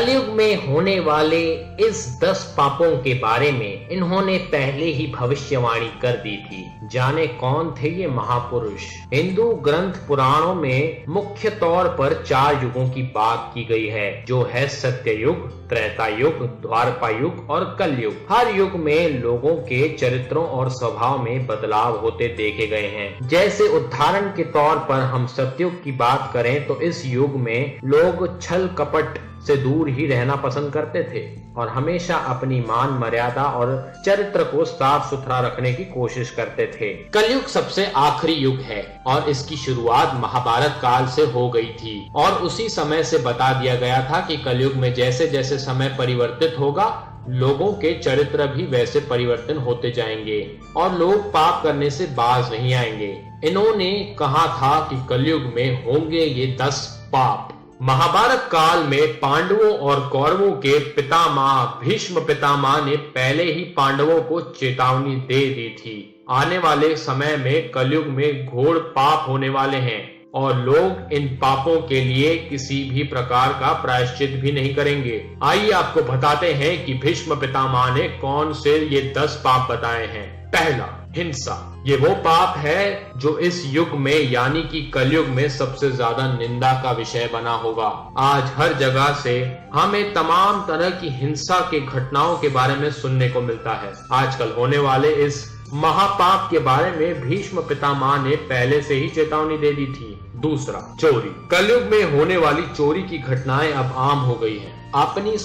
कलयुग में होने वाले इस 10 पापों के बारे में इन्होंने पहले ही भविष्यवाणी कर दी थी। जाने कौन थे ये महापुरुष। हिंदू ग्रंथ पुराणों में मुख्य तौर पर 4 युगों की बात की गई है, जो है सत्ययुग, त्रेता युग, द्वापर युग और कलयुग। हर युग में लोगों के चरित्रों और स्वभाव में बदलाव होते देखे गए हैं। जैसे उदाहरण के तौर पर हम सतयुग की बात करें तो इस युग में लोग छल कपट से दूर ही रहना पसंद करते थे और हमेशा अपनी मान मर्यादा और चरित्र को साफ सुथरा रखने की कोशिश करते थे। कलयुग सबसे आखिरी युग है और इसकी शुरुआत महाभारत काल से हो गई थी और उसी समय से बता दिया गया था कि कलयुग में जैसे जैसे समय परिवर्तित होगा, लोगों के चरित्र भी वैसे परिवर्तन होते जाएंगे और लोग पाप करने से बाज नहीं आएंगे। इन्होंने कहा था कि कलयुग में होंगे ये 10 पाप। महाभारत काल में पांडवों और कौरवों के पितामह भीष्म पितामह ने पहले ही पांडवों को चेतावनी दे दी थी। आने वाले समय में कलयुग में घोर पाप होने वाले हैं और लोग इन पापों के लिए किसी भी प्रकार का प्रायश्चित भी नहीं करेंगे। आइए आपको बताते हैं कि भीष्म पितामह ने कौन से ये 10 पाप बताए हैं। पहला, हिंसा। ये वो पाप है जो इस युग में यानी कि कलयुग में सबसे ज्यादा निंदा का विषय बना होगा। आज हर जगह से हमें तमाम तरह की हिंसा के घटनाओं के बारे में सुनने को मिलता है। आजकल होने वाले इस महापाप के बारे में भीष्म पितामह ने पहले से ही चेतावनी दे दी थी। दूसरा, चोरी। कलयुग में होने वाली चोरी की घटनाएं अब आम हो गई हैं। अपनी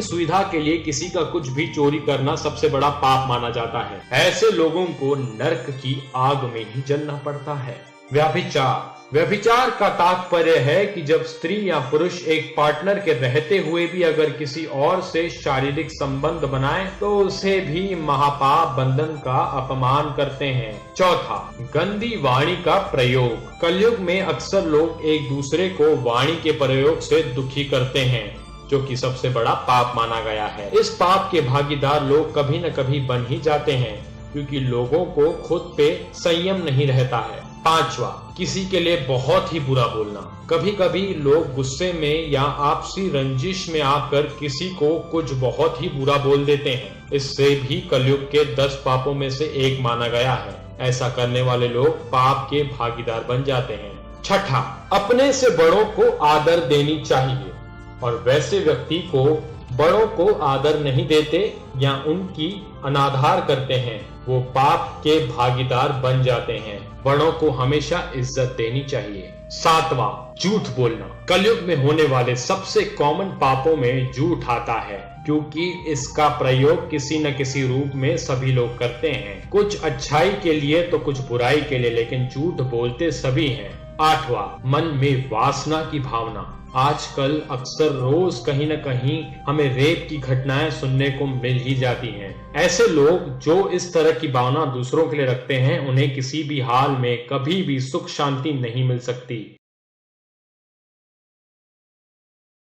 सुविधा के लिए किसी का कुछ भी चोरी करना सबसे बड़ा पाप माना जाता है। ऐसे लोगों को नरक की आग में ही जलना पड़ता है। व्यभिचार का तात्पर्य है कि जब स्त्री या पुरुष एक पार्टनर के रहते हुए भी अगर किसी और से शारीरिक संबंध बनाए तो उसे भी महापाप बंधन का अपमान करते हैं। चौथा, गंदी वाणी का प्रयोग। कलयुग में अक्सर लोग एक दूसरे को वाणी के प्रयोग से दुखी करते हैं, जो कि सबसे बड़ा पाप माना गया है। इस पाप के भागीदार लोग कभी न कभी बन ही जाते हैं, क्योंकि लोगों को खुद पे संयम नहीं रहता है। पांचवा, किसी के लिए बहुत ही बुरा बोलना। कभी कभी लोग गुस्से में या आपसी रंजिश में आकर किसी को कुछ बहुत ही बुरा बोल देते हैं। इससे भी कलयुग के 10 पापों में से एक माना गया है। ऐसा करने वाले लोग पाप के भागीदार बन जाते हैं। छठा, अपने से बड़ों को आदर देनी चाहिए और वैसे व्यक्ति को बड़ों को आदर नहीं देते या उनकी अनादर करते हैं, वो पाप के भागीदार बन जाते हैं। बड़ों को हमेशा इज्जत देनी चाहिए। सातवां, झूठ बोलना। कलयुग में होने वाले सबसे कॉमन पापों में झूठ आता है, क्योंकि इसका प्रयोग किसी न किसी रूप में सभी लोग करते हैं। कुछ अच्छाई के लिए तो कुछ बुराई के लिए, लेकिन झूठ बोलते सभी हैं। आठवां, मन में वासना की भावना। आजकल अक्सर रोज कहीं न कहीं हमें रेप की घटनाएं सुनने को मिल ही जाती हैं। ऐसे लोग जो इस तरह की भावना दूसरों के लिए रखते हैं, उन्हें किसी भी हाल में कभी भी सुख शांति नहीं मिल सकती।